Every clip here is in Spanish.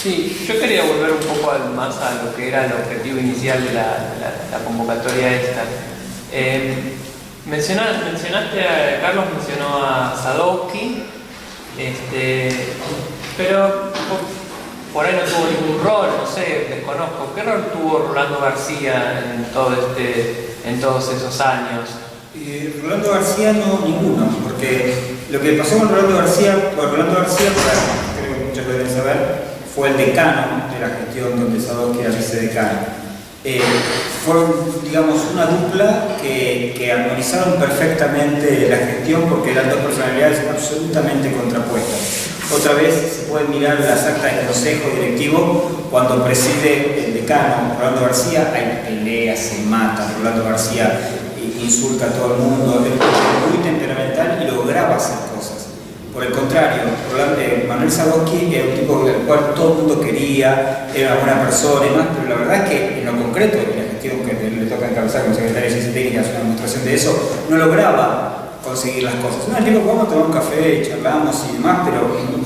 Sí, yo quería volver un poco más a lo que era el objetivo inicial de la convocatoria esta. Mencionaste, Carlos mencionó a Sadowski, pero por ahí no tuvo ningún rol, no sé, desconozco. ¿Qué rol tuvo Rolando García en todos esos años? Rolando García no, ninguno, porque lo que pasó con Rolando García, creo que muchos lo deben saber, fue el decano de la gestión donde Sadowski era vicedecano. Fueron, digamos, una dupla que armonizaron perfectamente la gestión porque eran dos personalidades absolutamente contrapuestas. Otra vez se pueden mirar las actas del consejo directivo cuando preside el decano Rolando García, hay peleas, se mata, Rolando García insulta a todo el mundo, es muy temperamental y lograba hacer cosas. Por el contrario, Manuel Sadowski era un tipo del cual todo el mundo quería, era una buena persona y más, pero la verdad es que en lo concreto, en la gestión que le toca encabezar como secretario de Ciencia Técnica, es una demostración de eso, no lograba conseguir las cosas. No, el tipo, vamos a tomar un café, charlamos y demás, pero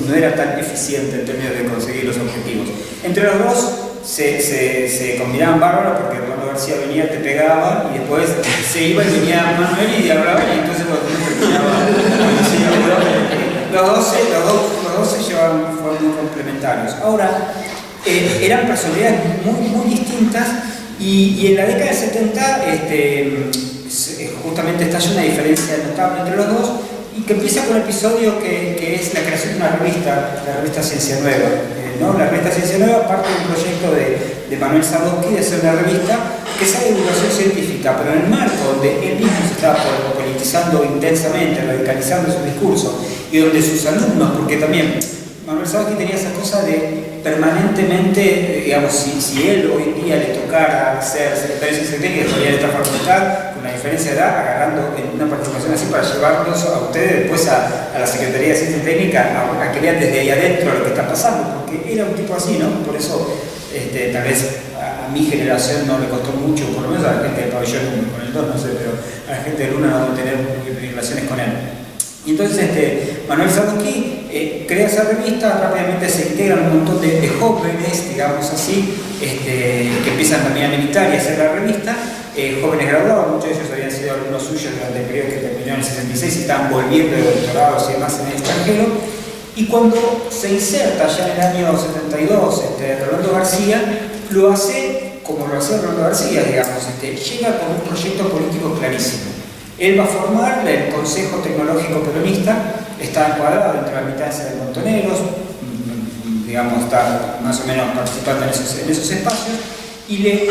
no era tan eficiente en términos de conseguir los objetivos. Entre los dos se combinaban bárbaros porque Rolando García venía, te pegaba y después se iba y venía Manuel y hablaban y entonces los dos se llevaban, fueron muy complementarios. Ahora, eran personalidades muy distintas y en la década del 70 justamente estalla una diferencia notable entre los dos y que empieza con un episodio que es la creación de una revista, la revista Ciencia Nueva. La revista Ciencia Nueva parte de un proyecto de Manuel Sadowski de hacer una revista que sea de divulgación científica, pero en el marco donde él mismo se estaba politizando intensamente, radicalizando su discurso, y donde sus alumnos, porque también Manuel Sadowski tenía esa cosa de permanentemente, digamos, si él hoy en día le tocara ser secretario de Ciencia Técnica, estaría en esta facultad, con la diferencia de edad, agarrando en una participación así para llevarlos a ustedes después a la Secretaría de Ciencia Técnica a que vean desde ahí adentro lo que está pasando, porque era un tipo así, ¿no? Por eso, tal vez a mi generación no le costó mucho, por lo menos a la gente del pabellón con el 2, no sé, pero a la gente de Luna no tener relaciones con él. Y entonces Manuel Sadowski crea esa revista, rápidamente se integran un montón de jóvenes, digamos así, que empiezan también a militar y a hacer la revista, jóvenes graduados, muchos de ellos habían sido alumnos suyos durante el periodo que terminó en el 66 y estaban volviendo de doctorados y demás en el extranjero. Y cuando se inserta ya en el año 72 Rolando García, lo hace como lo hacía Rolando García, digamos, llega con un proyecto político clarísimo. Él va a formar el Consejo Tecnológico Peronista, está encuadrado entre la militancia de Montoneros, digamos, está más o menos participando en esos espacios, y le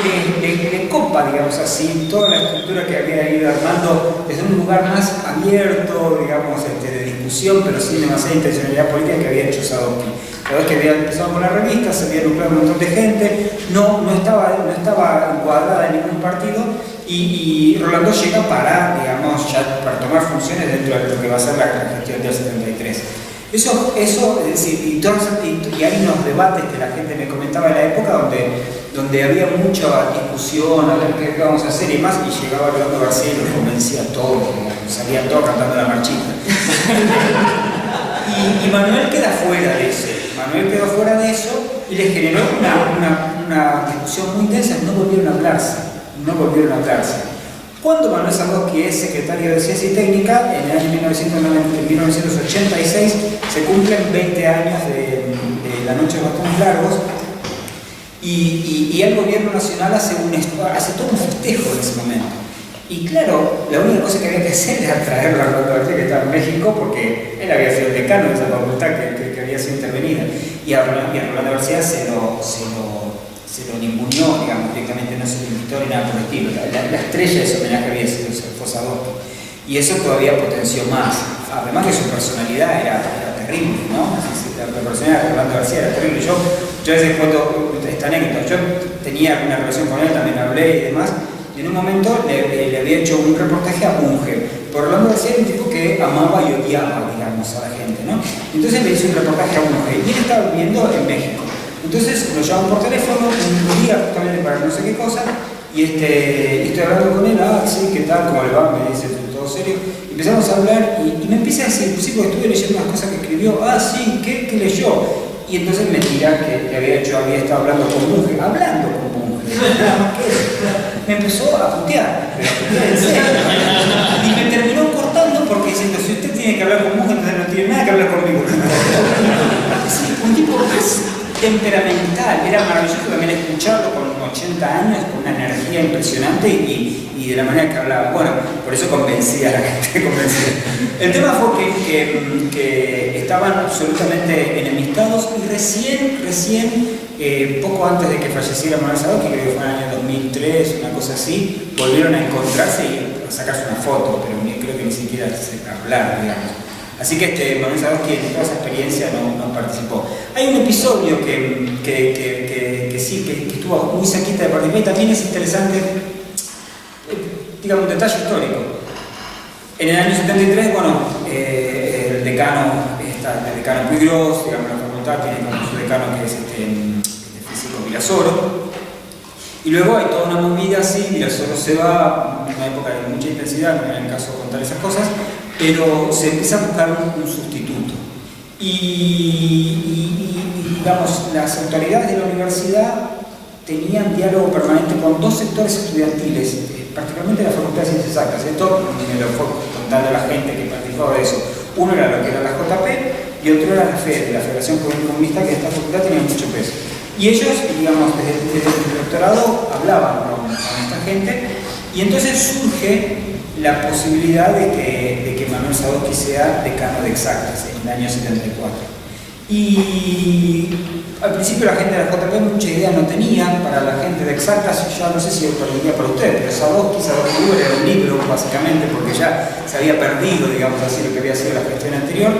copa, digamos así, toda la estructura que había ido armando desde un lugar más abierto, digamos, de discusión, pero sin demasiada intencionalidad política que había hecho Sadowski. La verdad es que había empezado con la revista, se había nucleado un montón de gente, no estaba encuadrada en ningún partido, y Rolando llega para tomar funciones dentro de lo que va a ser la gestión del 73. Eso es decir, y hay unos debates que la gente me comentaba en la época donde había mucha discusión, a ver qué vamos a hacer y más, y llegaba Rolando García y nos convencía a todos, salían todos cantando la marchita. y Manuel queda fuera de eso. Manuel quedó fuera de eso y les generó una discusión muy intensa, no volvieron a hablarse. Cuando Manuel Sadowski es secretario de Ciencia y Técnica, en el año 1986, se cumplen 20 años de la Noche de Bastones Largos, y el gobierno nacional hace todo un festejo en ese momento. Y claro, la única cosa que había que hacer era traerlo a Rolando García, que estaba en México, porque él había sido el decano de esa facultad que había sido intervenida. Y a Rolando García se lo ninguneó, digamos, directamente, no se lo invitó ni nada por el estilo. La estrella de ese homenaje había sido Sadowski. Y eso todavía potenció más. Además que su personalidad era terrible, ¿no? La personalidad de Rolando García era terrible. Yo a veces cuento esta anécdota, yo tenía una relación con él, también hablé y demás, y en un momento le había hecho un reportaje a Bunge. Por Rolando García era un tipo que amaba y odiaba, digamos, a la gente, ¿no? Entonces le hice un reportaje a Bunge, y él estaba viviendo en México. Entonces lo llaman por teléfono, un día justamente para no sé qué cosa, y estoy hablando con él, sí, ¿qué tal? ¿Cómo le va? Me dice todo serio. Y empezamos a hablar y me empieza a decir, sí, porque estuve leyendo unas cosas que escribió, sí, ¿qué leyó? Y y entonces me tira que había estado hablando con monjes, nada más que eso. Me empezó a putear, pero a putear en serio. Y me terminó cortando porque diciendo, si usted tiene que hablar con monjes, entonces no tiene nada que hablar conmigo. Sí, un tipo temperamental, era maravilloso también escucharlo con 80 años, con una energía impresionante y de la manera que hablaba. Bueno, por eso convencía a la gente, El tema fue que estaban absolutamente enemistados y recién, poco antes de que falleciera Manuel Sadovsky, creo que fue en el año 2003, una cosa así, volvieron a encontrarse y a sacarse una foto, pero creo que ni siquiera hablar, digamos. Así que Manuel Sadovsky en toda esa experiencia no participó. Hay un episodio que sí, que estuvo muy cerquita de participar y también es interesante, digamos, un detalle histórico. En el año 73, bueno, el decano Puigros, digamos, la facultad tiene como su decano que es este físico Virasoro. Y luego hay toda una movida así, Virasoro se va, en una época de mucha intensidad, no era el caso de contar esas cosas, pero se empieza a buscar un sustituto. Y digamos, las autoridades de la universidad tenían diálogo permanente con dos sectores estudiantiles, particularmente la Facultad de Ciencias Exactas. Esto me lo fue contando la gente que participaba de eso. Uno era lo que era la JP y otro era la FED, la Federación Juvenil Comunista, que esta facultad tenía mucho peso. Y ellos, digamos, desde el doctorado hablaban con esta gente y entonces surge la posibilidad de que Manuel Sadovsky sea decano de Exactas en el año 74. Y al principio la gente de la JP mucha idea no tenía, para la gente de Exactas, ya no sé si lo diría para usted, pero Sadovsky era un libro básicamente porque ya se había perdido, digamos así, lo que había sido la gestión anterior,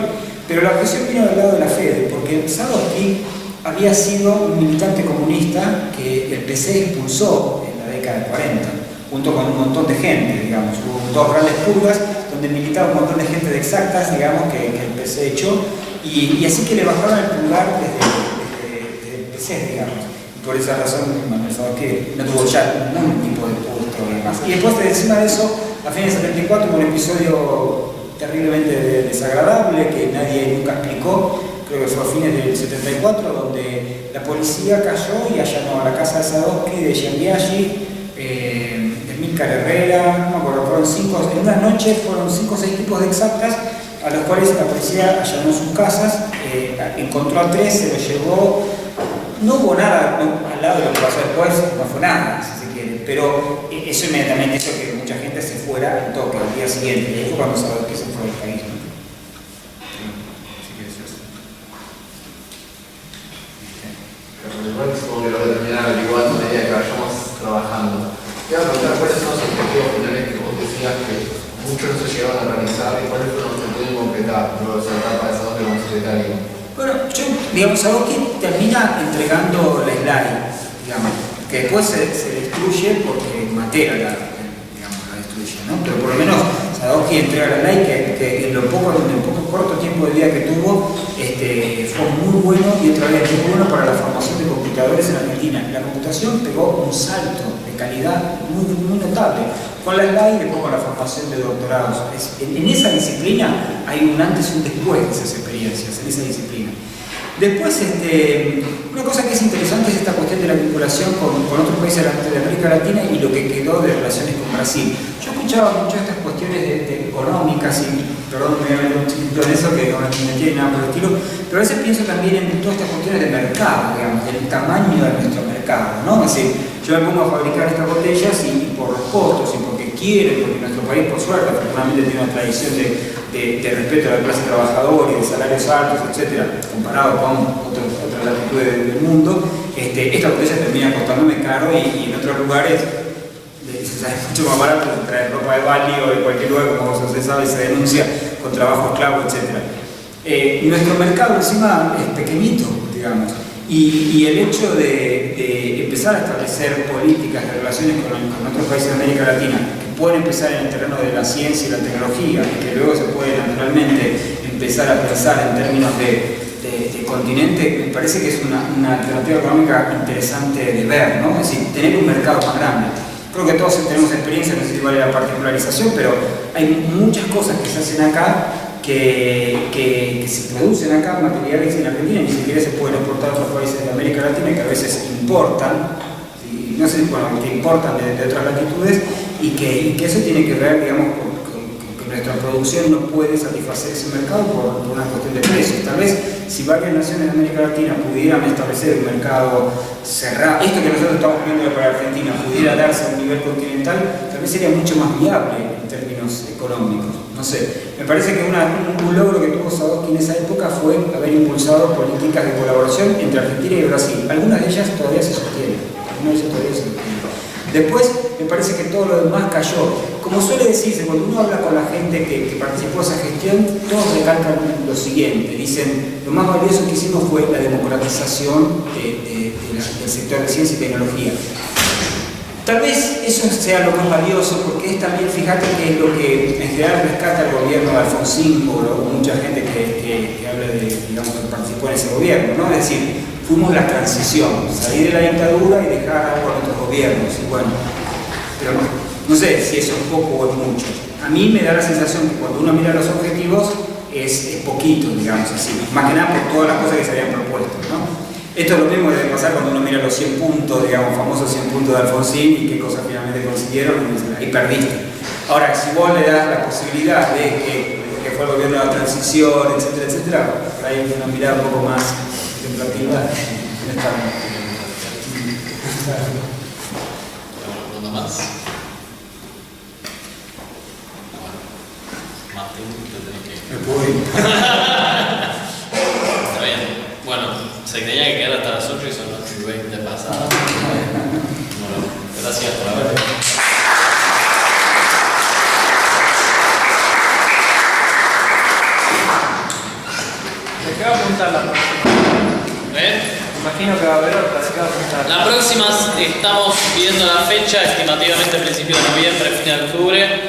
pero la objeción vino del lado de la FED, porque Sadovsky había sido un militante comunista que el PC expulsó en la década del 40, junto con un montón de gente, digamos, hubo dos grandes purgas donde militaba un montón de gente de Exactas, digamos, que el PC echó, y así que le bajaron el pulgar desde el PC, digamos. Y por esa razón, Manuel Sadovsky no tuvo ya ningún tipo de puesto y demás. Y después, encima de eso, a fines del 74 hubo un episodio terriblemente desagradable que nadie nunca explicó, creo que fue a fines del 74, donde la policía cayó y allanó a la casa de Sadovsky, de Gianbiaggi, de Milcar Herrera, no me acuerdo, en una noche fueron 5 o 6 tipos de Exactas, a los cuales la policía allanó sus casas, encontró a 3, se los llevó, no hubo nada al lado de lo que pasó después, no fue nada, si se quiere, pero eso inmediatamente hizo que mucha gente se fuera al toque al día siguiente, y ahí fue cuando Sadovsky se fue del país, ¿no? Igual supongo que lo voy a terminar averiguando a medida que vayamos trabajando. Te voy a preguntar cuáles son los objetivos finales que vos decías que muchos no se llegaron a realizar y cuáles fueron los que pudieron completar luego de esa etapa de Sadovsky como secretario. Bueno, digamos, Sadovsky termina entregando la slide, digamos, que después se destruye porque Matera la destruye, ¿no? Pero por lo menos Sadovsky entrega la slide que en el poco corto tiempo de vida que tuvo fue muy bueno y otra vez muy bueno para la formación de computadores en Argentina. La computación pegó un salto de calidad muy notable con la slide y después con la formación de doctorados. En esa disciplina hay un antes y un después de esas experiencias, en esa disciplina. Después, una cosa que es interesante es esta cuestión de la vinculación con otros países de América Latina y lo que quedó de relaciones con Brasil. Yo escuchaba muchas de estas cuestiones económicas y, perdón, me voy a meter un chiquito en eso que no tiene nada por el estilo, pero a veces pienso también en todas estas cuestiones de mercado, digamos, del tamaño de nuestro mercado, ¿no? Es decir, yo me pongo a fabricar estas botellas y por los costos y porque quiero, porque nuestro país, por suerte, afortunadamente tiene una tradición de respeto a la clase trabajadora y de salarios altos, etcétera, comparado con otras latitudes del mundo, esta botella termina costándome caro y en otros lugares es mucho más barato traer ropa de Bali o de cualquier lugar, como se sabe, se denuncia con trabajo esclavo, etc. Nuestro mercado encima es pequeñito, digamos, y el hecho de empezar a establecer políticas de relaciones con otros países de América Latina que pueden empezar en el terreno de la ciencia y la tecnología y que luego se puede naturalmente empezar a pensar en términos de continente, me parece que es una alternativa económica interesante de ver, ¿no? Es decir, tener un mercado más grande. Creo que todos tenemos experiencia, no sé si vale la particularización, pero hay muchas cosas que se hacen acá que se producen acá, materiales en Argentina, ni siquiera se pueden exportar a otros países de América Latina que a veces importan, y no sé, bueno, que importan de otras latitudes, y que eso tiene que ver, digamos, con que nuestra producción no puede satisfacer ese mercado por una cuestión de precios. Tal vez si varias naciones de América Latina pudieran establecer un mercado cerrado, esto que nosotros estamos viendo para Argentina pudiera darse a un nivel continental, tal vez sería mucho más viable en términos económicos. No sé, me parece que un logro que tuvo Sadowski en esa época fue haber impulsado políticas de colaboración entre Argentina y Brasil. Algunas de ellas todavía se sostienen. Después, me parece que todo lo demás cayó. Como suele decirse, cuando uno habla con la gente que participó de esa gestión, todos recalcan lo siguiente. Dicen, lo más valioso que hicimos fue la democratización del sector de ciencia y tecnología. Tal vez eso sea lo más valioso, porque es también, fíjate que es lo que en general rescata el gobierno de Alfonsín o mucha gente que habla de, digamos, que participó en ese gobierno, ¿no? Es decir, fuimos la transición, salir de la dictadura y dejar algo a nuestros gobiernos. Y bueno, pero no sé si eso es poco o es mucho. A mí me da la sensación que cuando uno mira los objetivos es poquito, digamos así, más que nada por todas las cosas que se habían propuesto, ¿no? Esto es lo mismo que debe pasar cuando uno mira los 100 puntos, digamos, famosos 100 puntos de Alfonsín y qué cosas finalmente consiguieron, y perdiste. Ahora, si vos le das la posibilidad de que fue el gobierno de la transición, etcétera, etcétera, por ahí una mirada un poco más contemplativa en esta. ¿Alguna más? Martín, te tenés que ir. Me puedo ir. Está bien. Bueno, se tenía que quedar hasta las 8 y son las 8:20 pasadas. Bueno, gracias por haber venido. ¿De qué va a apuntar la próxima? Imagino que va a haber otra. ¿De qué va a apuntar? La próxima estamos viendo la fecha, estimativamente principio de noviembre, fin de octubre.